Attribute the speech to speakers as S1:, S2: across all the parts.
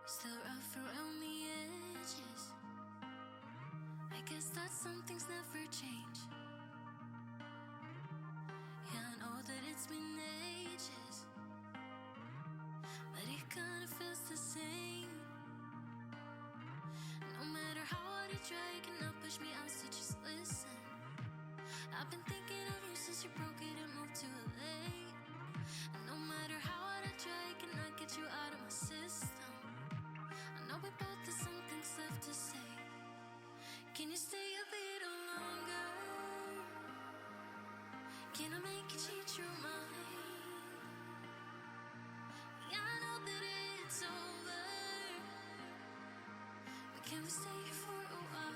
S1: Still rough around the edges. I guess that some things never change. Yeah, I know that it's been ages, but it kinda feels the same. No matter how hard you try, you cannot push me out, so just listen. I've been thinking of you since you broke it and moved to LA. And no matter how hard I try, I cannot get you out of my system. I know we both have some things left to say. Can you stay a little longer? Can I make you change your mind? Yeah, I know that it's over, but can we stay here for a while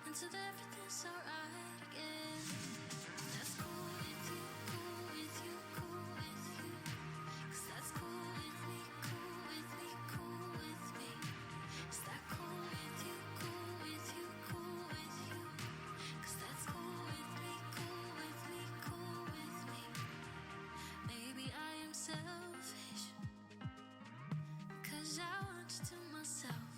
S1: until everything's alright again? That's cool with you, cool with you, cool with you. 'Cause that's cool with me, cool with me, cool with me. Is that cool with you, cool with you, cool with you? 'Cause that's cool with me, cool with me, cool with me. Maybe I am selfish, 'cause I want you to myself.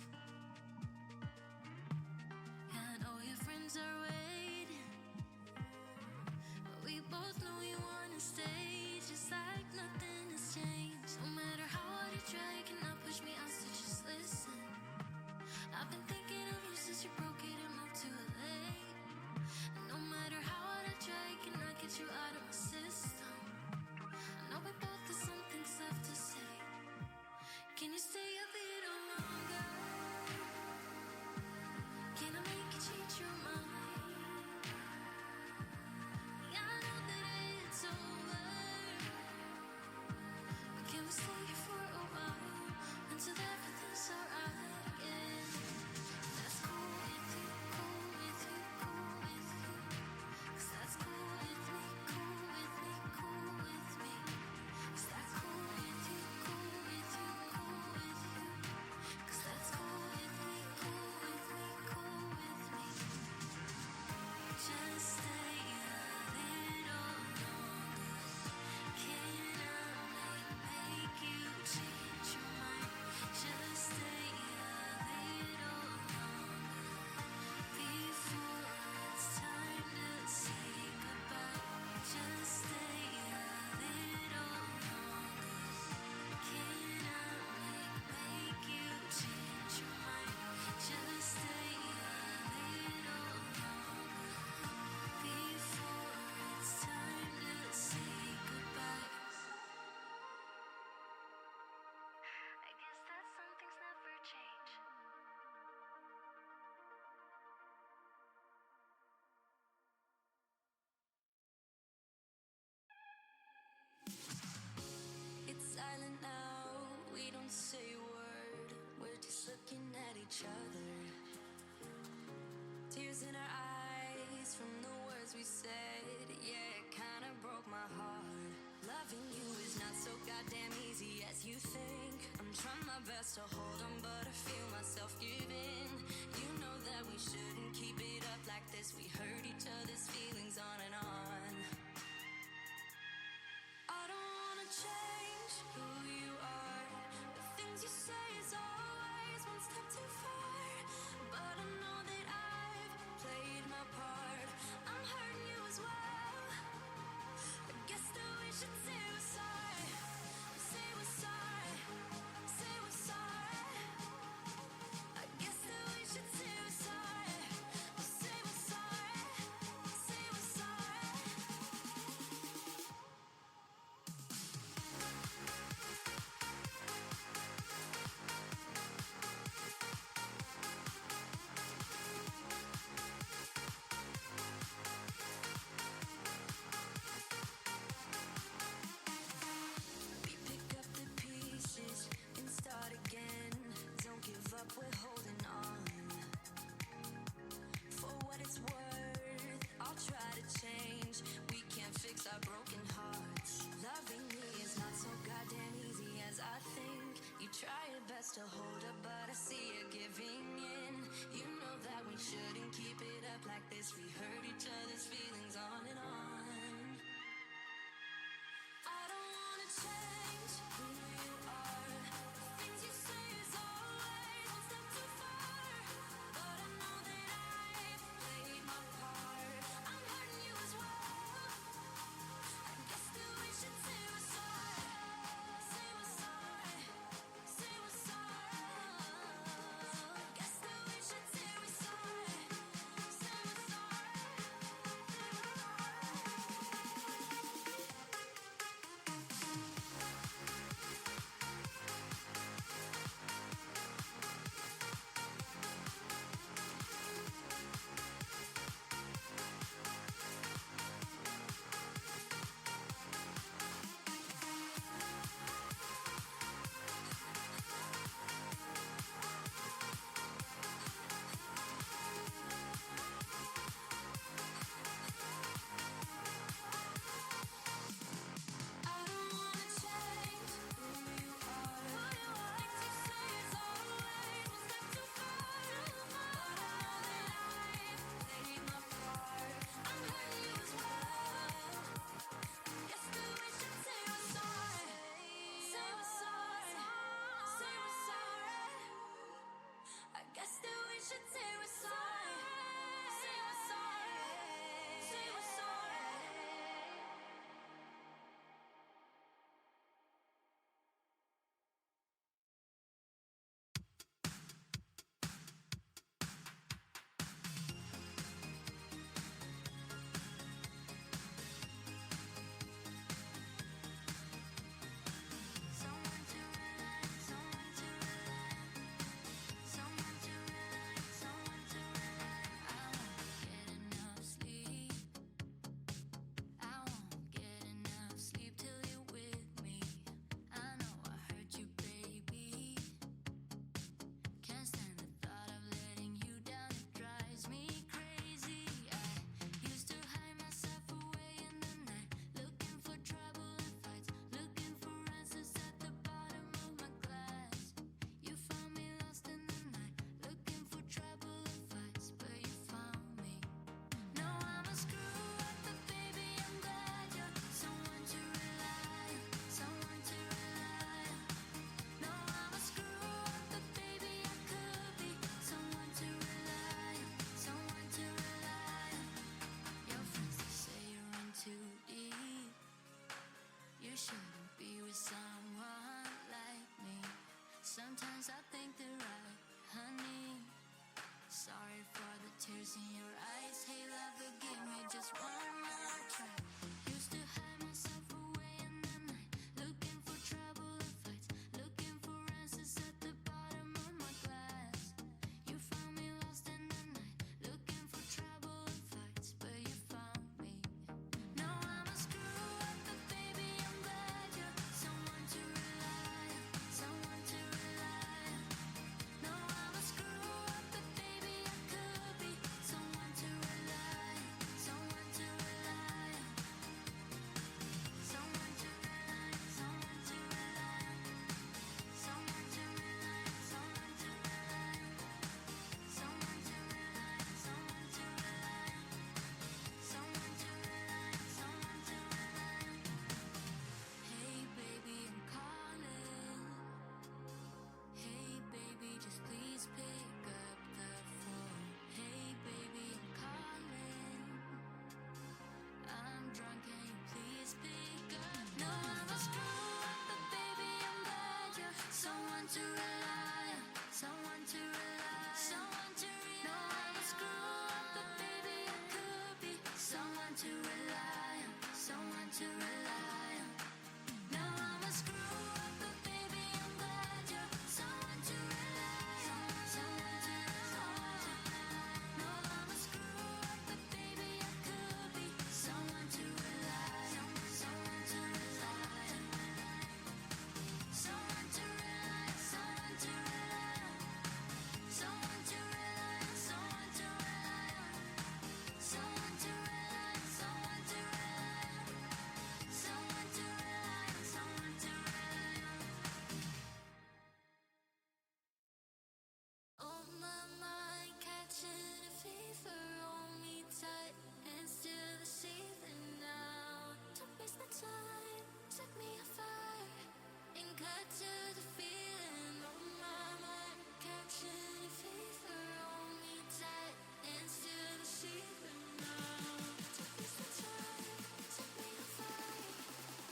S1: Yeah, I know your friends are waiting, but we both know you wanna stay, just like nothing has changed. No matter how hard you try, you cannot push me out, so just listen. I've been thinking of you since you broke it and moved to LA. And no matter how hard I try, I cannot get you out of my system. I know we both have some things left to say. Can you stay a little longer? Can I make you change your mind? Yeah, I know that it's over, but can we stay here for a while until everything's alright again? That's cool with you, cool with you, cool with you. 'Cause that's cool with me, cool with me, cool with me. Is that cool with you, cool with you, cool with you? 'Cause that's cool with me, cool with me, cool with me. Just stay a little longer. Can I make you change your mind? Just stay a little longer before it's time to say goodbye. Just stay a little longer. Can I make you change your mind? Just stay a little longer before it's time to say goodbye. I guess that some things never change. It's silent now, we don't say a word. We're just looking at each other. Tears in our eyes from the words we said. Yeah, it kinda broke my heart. Loving you is not so goddamn easy as you think. I'm trying my best to hold on, but I feel myself giving. You know that we shouldn't keep it up like this. We hurt each other's feelings on and on. I don't wanna change who you are. The things you say is always one step too far. But I know that I've played my part. I'm hurting you as well. I guess that we should say we're sorry. Say we're sorry. Say we're sorry. I guess that we should say we're sorry. Say we're sorry. Say we're sorry. be with someone like me. Sometimes I think they're right, honey. Sorry for the tears in your eyes. Hey, love, forgive me just one more try. Used to hide myself away in the night, looking for trouble and fights, looking for answers at the bottom of my glass. You found me lost in the night, looking for trouble and fights, but you found me. Now I'm a screw up, but baby, I'm glad you're someone to rely on, someone to rely on. No, I'm a screw up, but baby, I could be someone to rely on, someone to rely on, someone to rely on, someone to rely on, someone to rely on, someone to rely on, someone to rely on, someone to rely on, someone to rely on, someone to rely on. Hey, baby, I'm calling. Hey baby, just please pick up the phone. Hey baby, I'm calling. I'm drunk, can you please pick up? No, I'm a screw up, but baby, I'm glad you're someone to rely on, someone to rely on, someone to rely on. No, I'm a screw up, but baby, I could be someone to rely on, someone to rely on. No, I'm a screw up, but baby, I'm glad you're someone to rely on, someone to rely on. No, I'm a screw up, but baby, I could be someone to rely on, someone to rely on, someone to rely on, someone to rely on, someone to rely on, someone to rely on, someone to rely on, someone to rely on. Someone to rely on, someone to rely on. On my mind, catching a fever, hold me tight and still the season now. Don't waste the time, set me afire and cut to the feeling. On my mind, catching a fever, hold me tight and still the season now. Don't waste the time, set me afire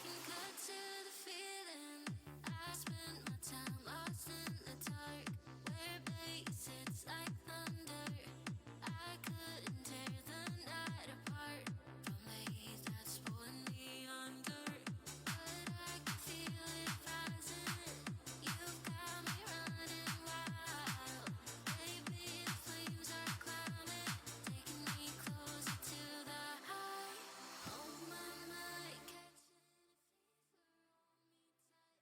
S1: and cut to the feeling. I spent my time lost in the dark, where bass hits like thunder. I couldn't tear the night apart from the heat that's pulling me under. But I can feel it rising. You've got me running wild. Baby, the flames are climbing, taking me closer to the high. Oh my mind, catching a fever, hold me tight and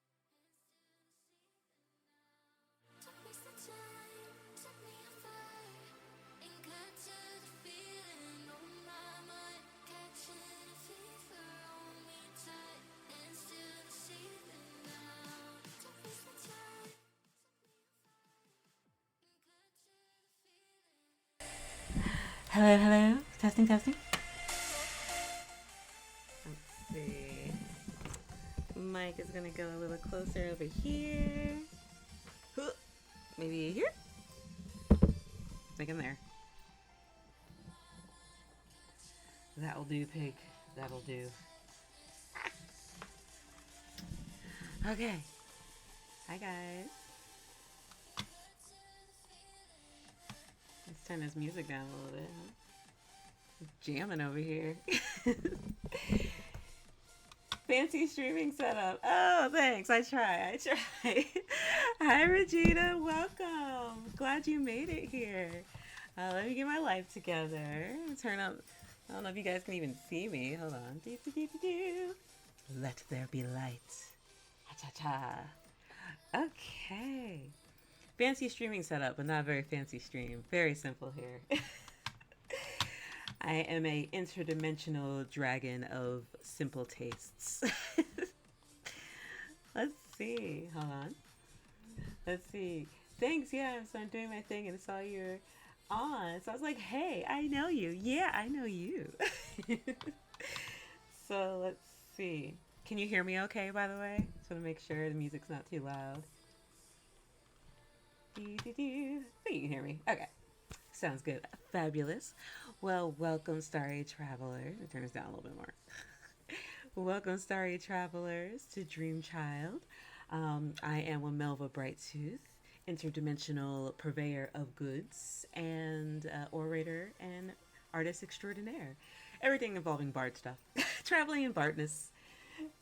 S1: still the season now. Don't waste the time, set me afire and cut to the feeling. Oh my mind, catching a fever, hold me tight and still the season now. Don't waste the time, set me afire and cut to the feeling.
S2: Hello, hello. Testing, testing. Let's see. Mic is gonna go a little closer over here. Huh. Maybe here? Like in there. That'll do, pig. That'll do. Okay. Hi, guys. Let's turn this music down a little bit. Huh? Jamming over here. Fancy streaming setup. Oh, thanks. I try. Hi, Regina. Welcome. Glad you made it here. Let me get my life together. Turn up. I don't know if you guys can even see me. Hold on. Let there be light. Ha-cha-cha. Okay. Fancy streaming setup, but not very fancy stream. Very simple here. I am a interdimensional dragon of simple tastes. Let's see. Hold on. Let's see. Thanks. Yeah, so I'm doing my thing and saw you're on. So I was like, hey, I know you. Yeah, I know you. So let's see. Can you hear me okay, by the way? Just want to make sure the music's not too loud. I think you can hear me. Okay. Sounds good. Fabulous. Well, welcome, Starry Traveler. I'll turn this down a little bit more. Welcome, starry travelers, to Dream Child. I am Wamelva Brighttooth, interdimensional purveyor of goods and orator and artist extraordinaire. Everything involving Bard stuff, traveling in Bardness.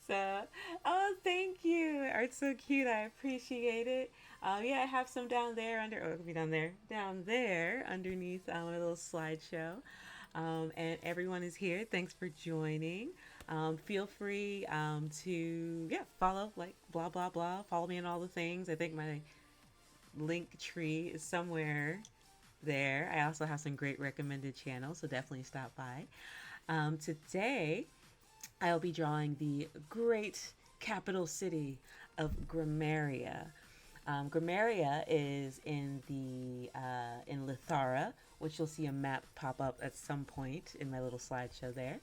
S2: So, oh, thank you. Art's so cute. I appreciate it. Yeah, I have some down there under. Oh, it could be down there underneath a little slideshow. And everyone is here. Thanks for joining. Feel free to follow like blah blah blah. Follow me on all the things. I think my link tree is somewhere there. I also have some great recommended channels, so definitely stop by. Today I'll be drawing the great capital city of Grammaria. Grammaria is in Lithara, which you'll see a map pop up at some point in my little slideshow there.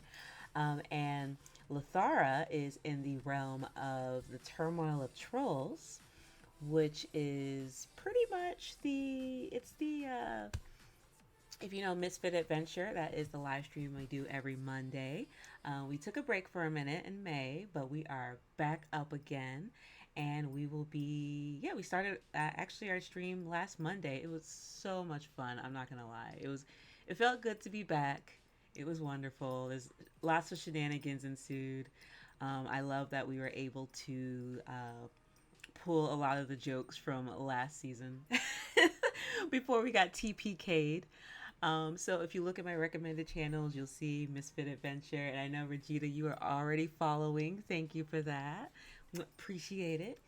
S2: And Lithara is in the realm of the turmoil of trolls, which is pretty much if you know Misfit Adventure, that is the live stream we do every Monday. We took a break for a minute in May, but we are back up again. And we will be, we started actually our stream last Monday. It was so much fun. I'm not going to lie. It felt good to be back. It was wonderful. There's lots of shenanigans ensued. I love that we were able to pull a lot of the jokes from last season before we got TPK'd. So if you look at my recommended channels, you'll see Misfit Adventure. And I know, Regina, you are already following. Thank you for that. Appreciate it.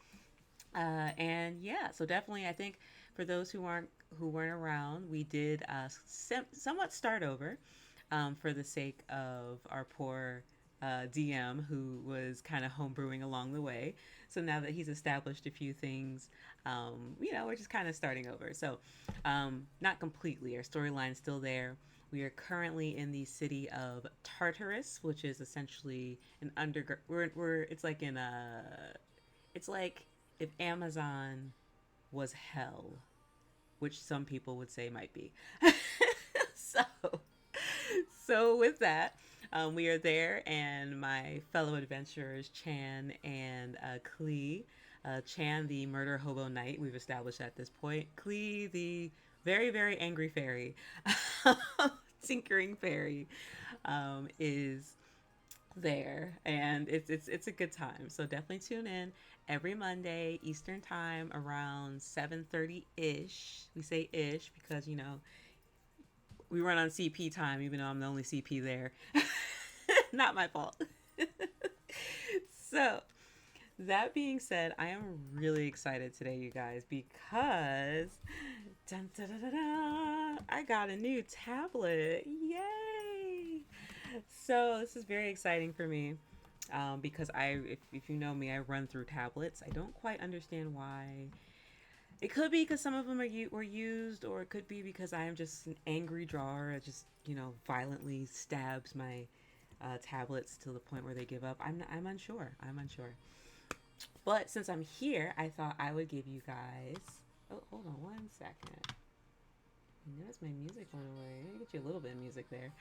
S2: So definitely, I think for those who weren't around, we did somewhat start over for the sake of our poor DM who was kind of homebrewing along the way. So now that he's established a few things, we're just kind of starting over. So not completely. Our storyline's still there. We are currently in the city of Tartarus, which is essentially an underground. It's like if Amazon was hell, which some people would say might be. so, so with that, we are there, and my fellow adventurers Chan and Klee. Chan, the murder hobo knight, we've established at this point. Klee, the very, very angry fairy, tinkering fairy, is there, and it's a good time. So definitely tune in every Monday Eastern time around 7:30 ish. We say ish because we run on CP time, even though I'm the only CP there. Not my fault. So that being said, I am really excited today, you guys, because I got a new tablet. Yay! So this is very exciting for me because if you know me, I run through tablets. I don't quite understand why. It could be because some of them were used, or it could be because I am just an angry drawer that just violently stabs my tablets to the point where they give up. I'm unsure. But since I'm here, I thought I would give you guys. Oh, hold on one second. I noticed my music went away. Let me get you a little bit of music there.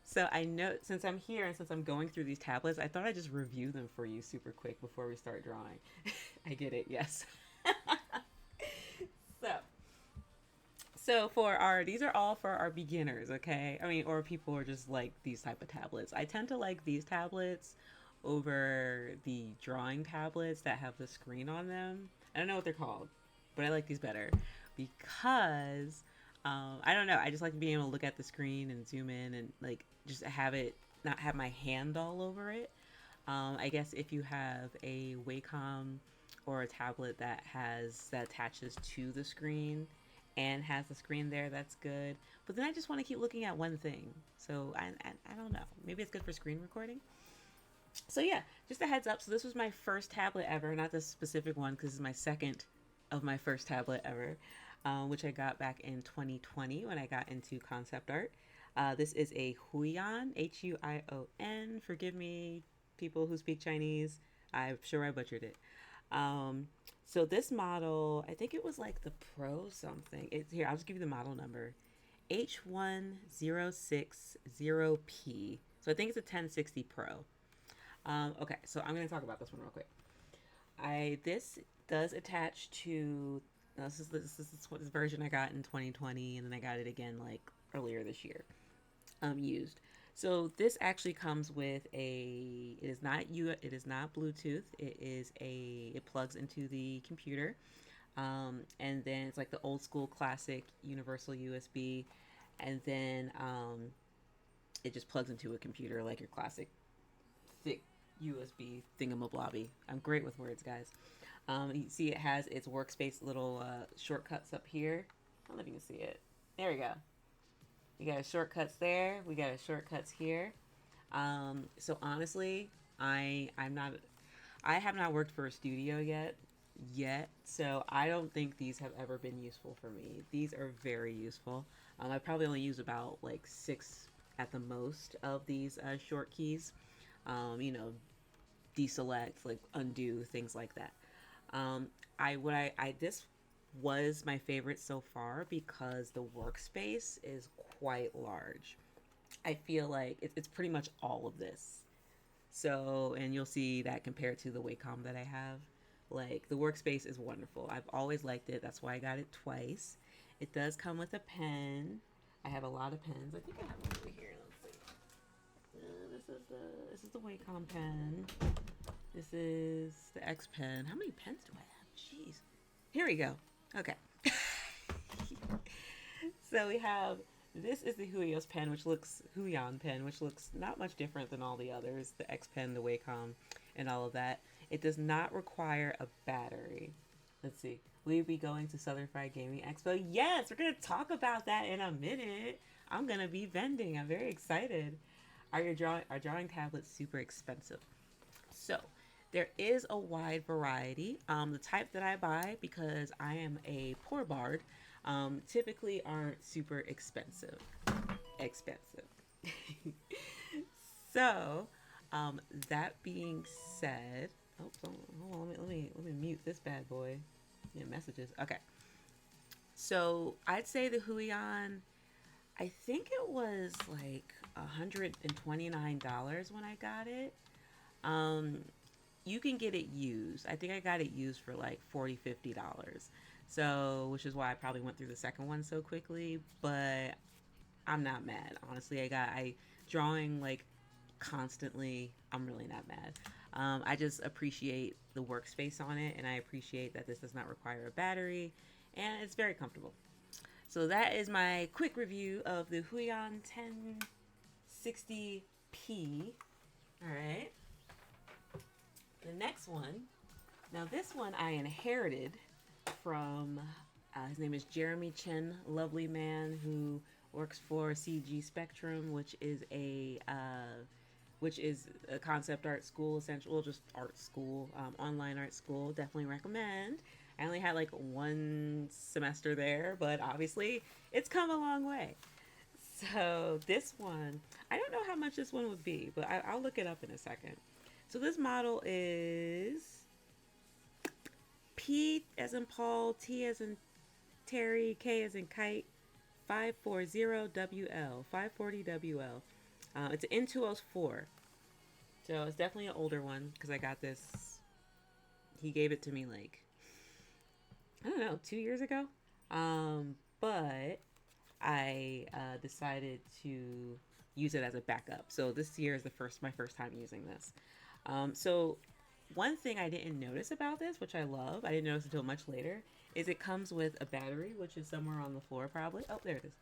S2: So I know since I'm here and since I'm going through these tablets, I thought I'd just review them for you super quick before we start drawing. I get it. Yes. So these are all for our beginners, okay? I mean, or people who are just like these type of tablets. I tend to like these tablets over the drawing tablets that have the screen on them. I don't know what they're called, but I like these better because I don't know. I just like being able to look at the screen and zoom in and like just not have my hand all over it. I guess if you have a Wacom or a tablet that attaches to the screen and has the screen there, that's good. But then I just want to keep looking at one thing. So I don't know. Maybe it's good for screen recording. So yeah, just a heads up. So this was my first tablet ever, not this specific one because it's my second of my first tablet ever, which I got back in 2020 when I got into concept art. This is a Huion, Huion. Forgive me, people who speak Chinese. I'm sure I butchered it. So this model, I think it was like the Pro something. Here, I'll just give you the model number. H1060P. So I think it's a 1060 Pro. Okay, so I'm going to talk about this one real quick. This does attach to this version I got in 2020, and then I got it again like earlier this year. Used. So this actually comes with a. It is not you. It is not Bluetooth. It plugs into the computer, and then it's like the old school classic universal USB, and then it just plugs into a computer like your classic thick USB thingamablobby. I'm great with words, guys. You see, it has its workspace little shortcuts up here. I don't know if you can see it. There we go. We got shortcuts there. We got shortcuts here. So honestly, I'm not. I have not worked for a studio yet. So I don't think these have ever been useful for me. These are very useful. I probably only use about like 6 at the most of these short keys. You know, deselect, like undo, things like that. I this was my favorite so far because the workspace is quite large. I feel like it's pretty much all of this. So, and you'll see that compared to the Wacom that I have. Like, the workspace is wonderful. I've always liked it. That's why I got it twice. It does come with a pen. I have a lot of pens. I think I have one over here. Let's see. This is the Wacom pen. This is the X pen. How many pens do I have? Jeez. Here we go. Okay. So we have, this is the Huion pen, which looks not much different than all the others, the X pen, the Wacom, and all of that. It does not require a battery. Let's see. Will you be going to Southern Fried Gaming Expo? Yes, we're going to talk about that in a minute. I'm going to be vending. I'm very excited. Are drawing tablets super expensive? So, there is a wide variety. The type that I buy, because I am a poor bard, typically aren't super expensive. So, that being said, hold on, let me mute this bad boy. Yeah, messages. Okay. So I'd say the Huion, I think it was like $129 when I got it. Um, you can get it used. I think I got it used for like $40-50. So, which is why I probably went through the second one so quickly, but I'm not mad. Honestly, I drawing like constantly. I'm really not mad. I just appreciate the workspace on it, and I appreciate that this does not require a battery, and it's very comfortable. So that is my quick review of the Huion 1060p. All right. The next one. Now this one I inherited from, his name is Jeremy Chen, lovely man who works for CG Spectrum, which is a concept art school, essential, just art school, online art school. Definitely recommend. I only had like one semester there, but obviously it's come a long way. So this one, I don't know how much this one would be, but I'll look it up in a second. So this model is P as in Paul, T as in Terry, K as in Kite, 540WL, 540WL. It's an N204. So it's definitely an older one because I got this. He gave it to me like, I don't know, 2 years ago. But I decided to use it as a backup. So this year is my first time using this. So one thing I didn't notice about this, which I love, I didn't notice until much later, is it comes with a battery, which is somewhere on the floor probably. Oh, there it is.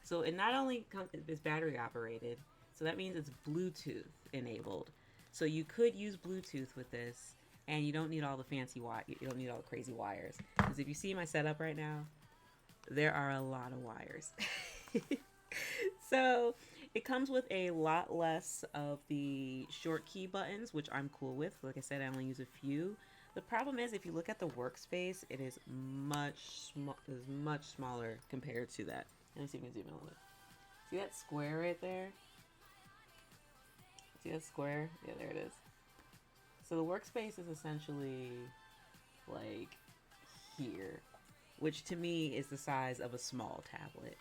S2: So it not only is battery operated, so that means it's Bluetooth enabled. So you could use Bluetooth with this, and you don't need all the fancy you don't need all the crazy wires. Because if you see my setup right now, there are a lot of wires. So it comes with a lot less of the short key buttons, which I'm cool with. Like I said, I only use a few. The problem is, if you look at the workspace, it is much smaller compared to that. Let me see if we can zoom in a little bit. See that square right there? See that square? Yeah, there it is. So the workspace is essentially like here, which to me is the size of a small tablet.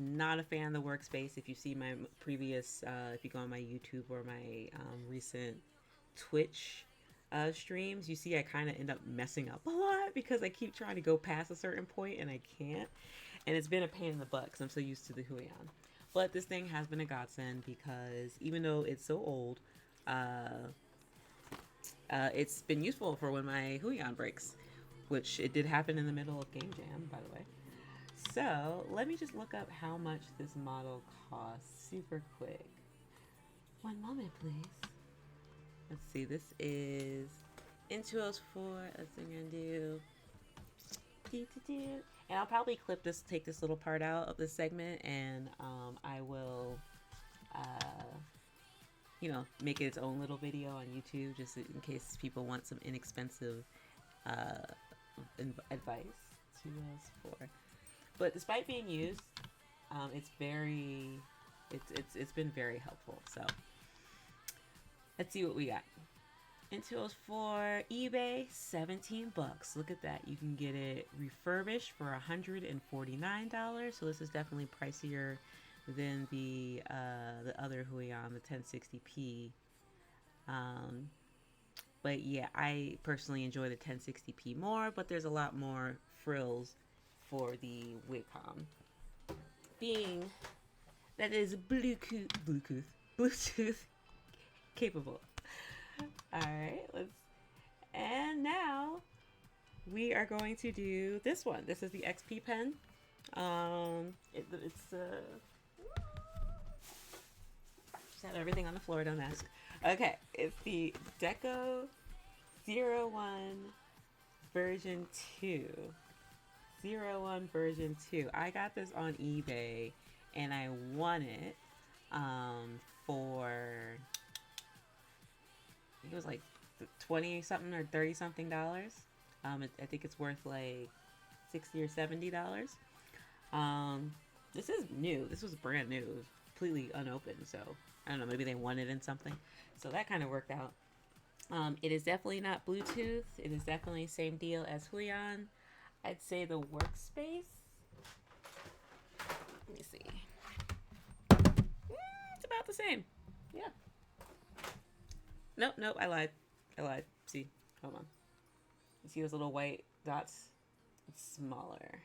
S2: Not a fan of the workspace. If you see my previous, if you go on my YouTube or my recent Twitch streams, you see I kind of end up messing up a lot because I keep trying to go past a certain point and I can't. And it's been a pain in the butt because I'm so used to the Huion. But this thing has been a godsend because even though it's so old, it's been useful for when my Huion breaks, which it did happen in the middle of Game Jam, by the way. So let me just look up how much this model costs super quick. One moment, please. Let's see, this is Intuos 4. Let's see, I'm gonna do. And I'll probably take this little part out of this segment, and I will, make it its own little video on YouTube, just in case people want some inexpensive advice. 204. But despite being used, it's been very helpful. So let's see what we got. Intuos for eBay, $17. Look at that. You can get it refurbished for $149. So this is definitely pricier than the other Huion, the 1060p. But yeah, I personally enjoy the 1060p more, but there's a lot more frills for the Wacom. Being that is Bluetooth capable. Alright, and now we are going to do this one. This is the XP pen. Just have everything on the floor, don't ask. Okay, it's the Deco 01 version 2. 01 version 2. I got this on eBay and I won it for, I think it was like 20 something or 30 something dollars. I think it's worth like $60 or $70. This is new. This was brand new. It was completely unopened, so I don't know, maybe they won it in something. So that kind of worked out. It is definitely not Bluetooth. It is definitely the same deal as Huion. I'd say the workspace. Let me see. It's about the same. Yeah. Nope, I lied. See, hold on. You see those little white dots? It's smaller.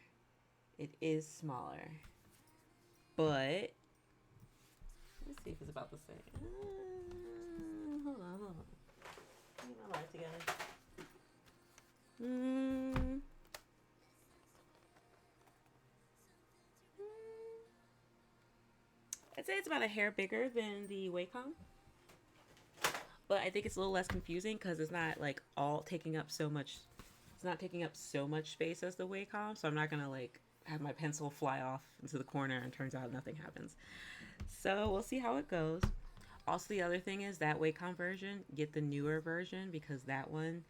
S2: It is smaller. But let's see if it's about the same. Hold on. Get my life together. I'd say it's about a hair bigger than the Wacom. But I think it's a little less confusing because it's not like all taking up so much. It's not taking up so much space as the Wacom, so I'm not gonna like have my pencil fly off into the corner and turns out nothing happens. So we'll see how it goes. Also, the other thing is that Wacom version, get the newer version because that one,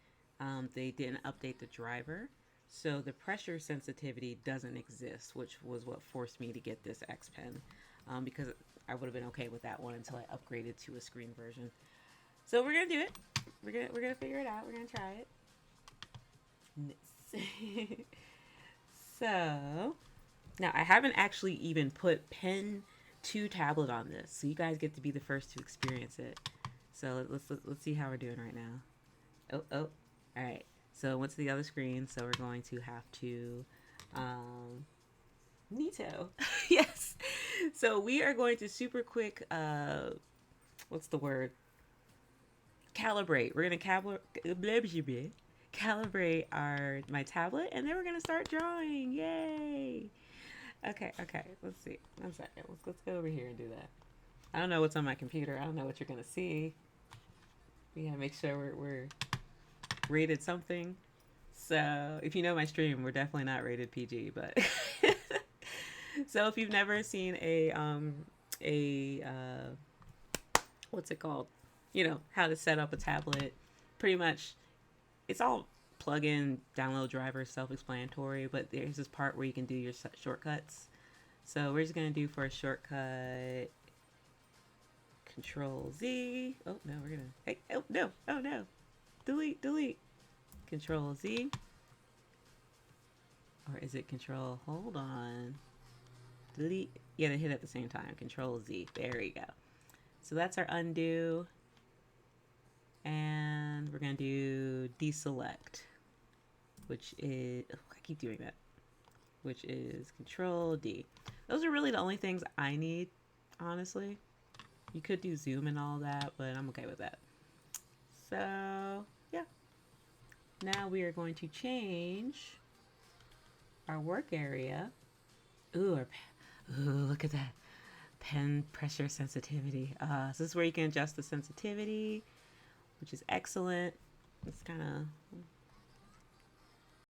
S2: they didn't update the driver. So the pressure sensitivity doesn't exist, which was what forced me to get this X Pen, because I would have been okay with that one until I upgraded to a screen version. So we're gonna do it. We're gonna figure it out. We're gonna try it. So now I haven't actually even put pen to tablet on this, so you guys get to be the first to experience it. So let's see how we're doing right now. All right. So went to the other screen, so we're going to have to Neato. Yes. So we are going to super quick what's the word? Calibrate. We're gonna calibrate my tablet, and then we're gonna start drawing. Yay! Okay. Let's see. One second. Let's go over here and do that. I don't know what's on my computer. I don't know what you're gonna see. We gotta make sure we're rated something. So if you know my stream, we're definitely not rated PG. But so if you've never seen a what's it called? You know, how to set up a tablet. Pretty much, it's all plug-in, download driver, self-explanatory, but there's this part where you can do your shortcuts. So we're just going to do for a shortcut, Control Z. Oh, no, we're going to, hey, oh, no. Delete. Control Z. Or is it Control, hold on. Delete. Yeah, they hit at the same time. Control Z. There we go. So that's our undo. And we're going to do deselect, which is, oh, I keep doing that, which is Control D. Those are really the only things I need, honestly. You could do zoom and all that, but I'm okay with that. So, yeah. Now we are going to change our work area. Ooh, look at that. Pen pressure sensitivity. So this is where you can adjust the sensitivity, which is excellent. It's kind of